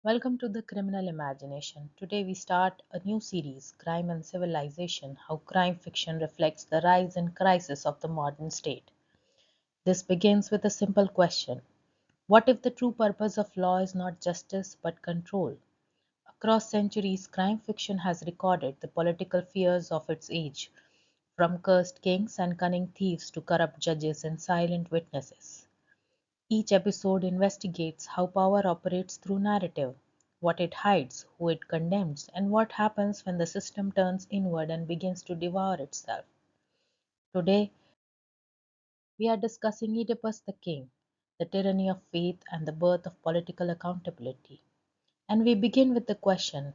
Welcome to the Criminal Imagination. Today we start a new series, Crime and Civilization: How Crime Fiction Reflects the Rise and Crisis of the Modern State. This begins with a simple question: what if the true purpose of law is not justice but control? Across centuries, crime fiction has recorded the political fears of its age, from cursed kings and cunning thieves to corrupt judges and silent witnesses. Each episode investigates how power operates through narrative, what it hides, who it condemns, and what happens when the system turns inward and begins to devour itself. Today, we are discussing Oedipus the King, the tyranny of faith, and the birth of political accountability. And we begin with the question: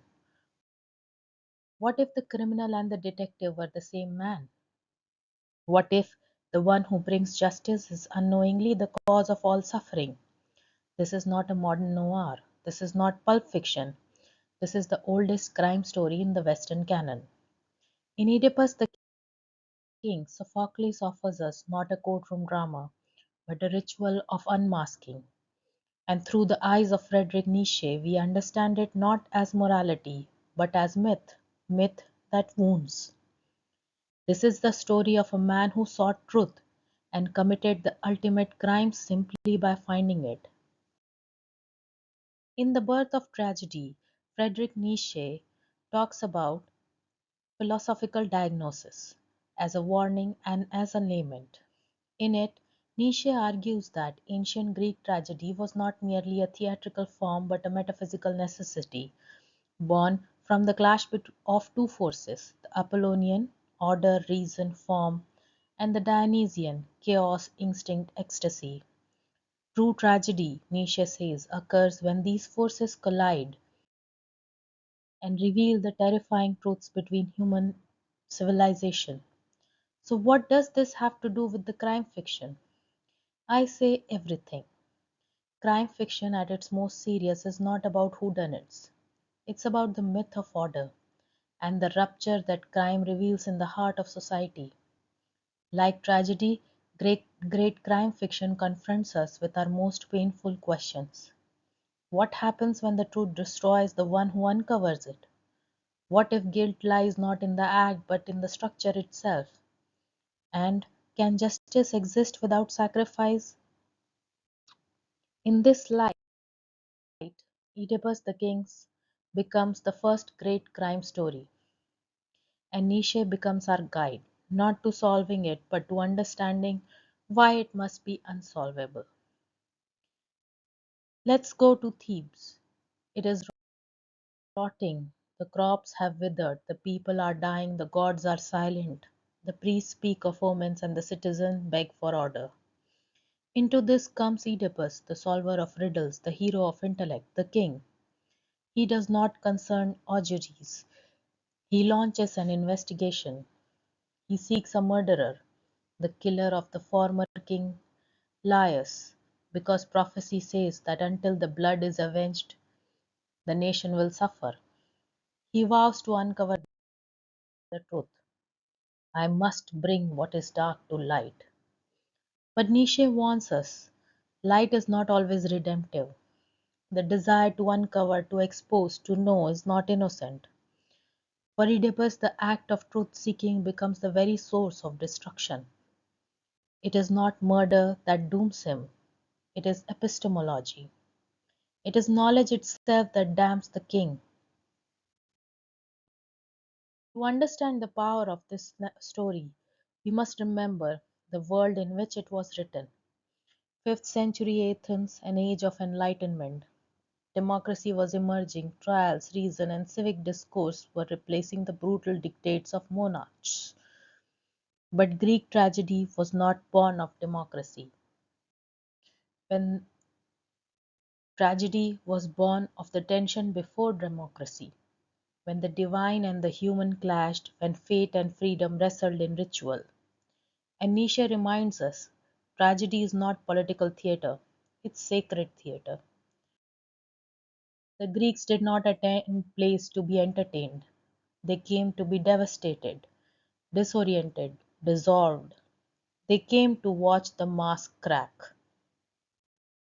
what if the criminal and the detective were the same man? What if the one who brings justice is unknowingly the cause of all suffering? This is not a modern noir. This is not pulp fiction. This is the oldest crime story in the Western canon. In Oedipus the King, Sophocles offers us not a courtroom drama, but a ritual of unmasking. And through the eyes of Friedrich Nietzsche, we understand it not as morality, but as myth, myth that wounds. This is the story of a man who sought truth and committed the ultimate crime simply by finding it. In The Birth of Tragedy, Friedrich Nietzsche talks about philosophical diagnosis as a warning and as a lament. In it, Nietzsche argues that ancient Greek tragedy was not merely a theatrical form but a metaphysical necessity, born from the clash of two forces: the Apollonian, order, reason, form, and the Dionysian, chaos, instinct, ecstasy. True tragedy, Nietzsche says, occurs when these forces collide and reveal the terrifying truths between human civilization. So, what does this have to do with the crime fiction? I say everything. Crime fiction at its most serious is not about whodunits. It's about the myth of order and the rupture that crime reveals in the heart of society. Like tragedy, great crime fiction confronts us with our most painful questions. What happens when the truth destroys the one who uncovers it? What if guilt lies not in the act but in the structure itself? And can justice exist without sacrifice? In this light, Oedipus the King becomes the first great crime story, and Nietzsche becomes our guide, not to solving it, but to understanding why it must be unsolvable. Let's go to Thebes. It is rotting, the crops have withered, the people are dying, the gods are silent, the priests speak of omens, and the citizens beg for order. Into this comes Oedipus, the solver of riddles, the hero of intellect, the king. He does not concern auguries. He launches an investigation. He seeks a murderer, the killer of the former king Laius, because prophecy says that until the blood is avenged, the nation will suffer. He vows to uncover the truth. I must bring what is dark to light. But Nietzsche warns us, light is not always redemptive. The desire to uncover, to expose, to know is not innocent. For Oedipus, the act of truth seeking becomes the very source of destruction. It is not murder that dooms him, it is epistemology. It is knowledge itself that damns the king. To understand the power of this story, we must remember the world in which it was written. 5th century Athens, an age of enlightenment. Democracy was emerging, trials, reason, and civic discourse were replacing the brutal dictates of monarchs. But Greek tragedy was not born of democracy. When tragedy was born of the tension before democracy, when the divine and the human clashed, when fate and freedom wrestled in ritual. And Nietzsche reminds us, tragedy is not political theatre, it's sacred theatre. The Greeks did not attend plays to be entertained. They came to be devastated, disoriented, dissolved. They came to watch the mask crack.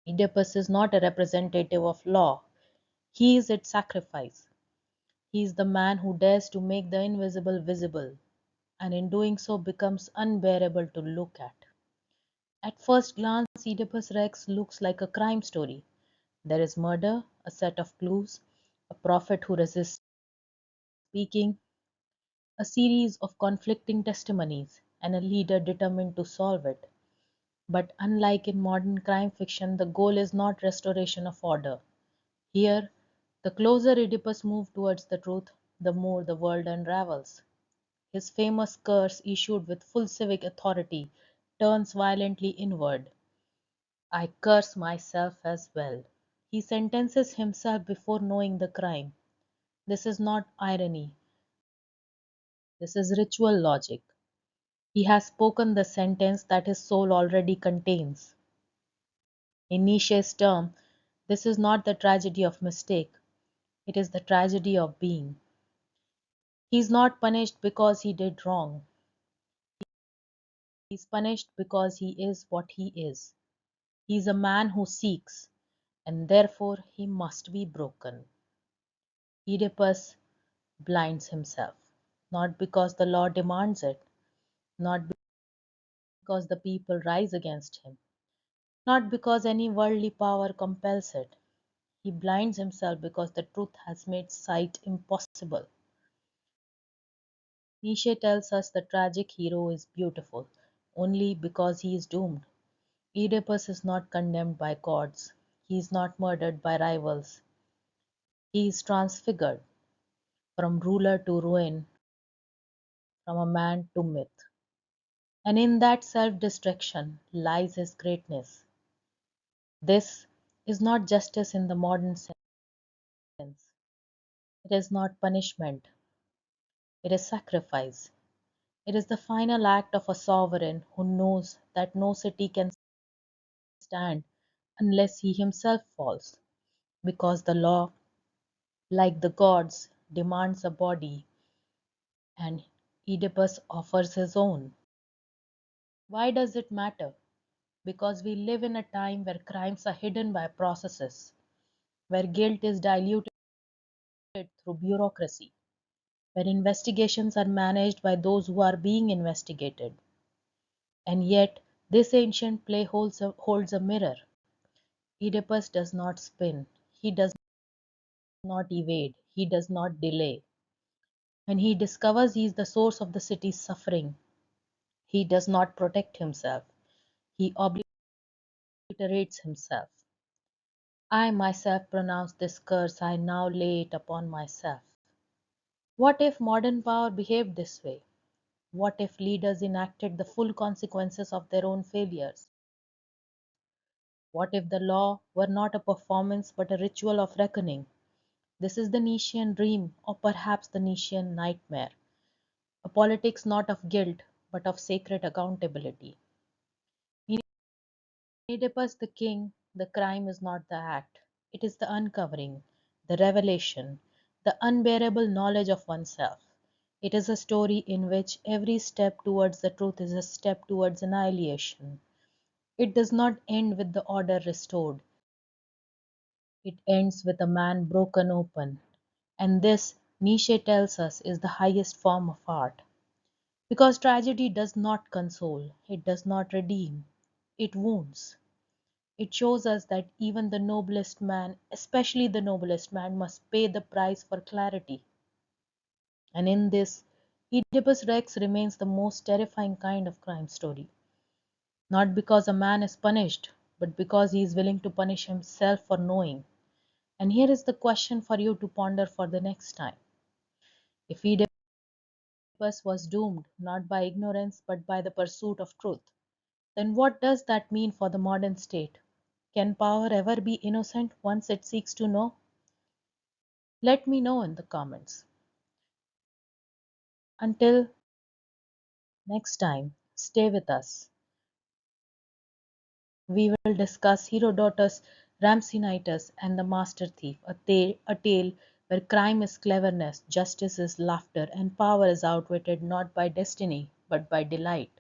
Oedipus is not a representative of law. He is its sacrifice. He is the man who dares to make the invisible visible, and in doing so becomes unbearable to look at. At first glance, Oedipus Rex looks like a crime story. There is murder, a set of clues, a prophet who resists speaking, a series of conflicting testimonies, and a leader determined to solve it. But unlike in modern crime fiction, the goal is not restoration of order. Here, the closer Oedipus moves towards the truth, the more the world unravels. His famous curse, issued with full civic authority, turns violently inward. I curse myself as well. He sentences himself before knowing the crime. This is not irony, this is ritual logic. He has spoken the sentence that his soul already contains. In Nietzsche's term, this is not the tragedy of mistake, it is the tragedy of being. He is not punished because he did wrong, he is punished because he is what he is. He is a man who seeks, and therefore he must be broken. Oedipus blinds himself, not because the law demands it, not because the people rise against him, not because any worldly power compels it. He blinds himself because the truth has made sight impossible. Nietzsche tells us the tragic hero is beautiful only because he is doomed. Oedipus is not condemned by gods. He is not murdered by rivals. He is transfigured from ruler to ruin, from a man to myth. And in that self destruction lies his greatness. This is not justice in the modern sense. It is not punishment. It is sacrifice. It is the final act of a sovereign who knows that no city can stand unless he himself falls, because the law, like the gods, demands a body, and Oedipus offers his own. Why does it matter? Because we live in a time where crimes are hidden by processes, where guilt is diluted through bureaucracy, where investigations are managed by those who are being investigated. And yet, this ancient play holds a mirror. Oedipus does not spin, he does not evade, he does not delay. When he discovers he is the source of the city's suffering, he does not protect himself, he obliterates himself. I myself pronounce this curse, I now lay it upon myself. What if modern power behaved this way? What if leaders enacted the full consequences of their own failures? What if the law were not a performance but a ritual of reckoning? This is the Nietzschean dream, or perhaps the Nietzschean nightmare. A politics not of guilt, but of sacred accountability. In Oedipus the king, the crime is not the act, it is the uncovering, the revelation, the unbearable knowledge of oneself. It is a story in which every step towards the truth is a step towards annihilation. It does not end with the order restored, it ends with a man broken open. And this, Nietzsche tells us, is the highest form of art. Because tragedy does not console, it does not redeem, it wounds. It shows us that even the noblest man, especially the noblest man, must pay the price for clarity. And in this, Oedipus Rex remains the most terrifying kind of crime story. Not because a man is punished, but because he is willing to punish himself for knowing. And here is the question for you to ponder for the next time. If Oedipus was doomed not by ignorance but by the pursuit of truth, then what does that mean for the modern state? Can power ever be innocent once it seeks to know? Let me know in the comments. Until next time, stay with us. We will discuss Herodotus, Rhampsinitus, and the Master Thief, a tale where crime is cleverness, justice is laughter, and power is outwitted not by destiny but by delight.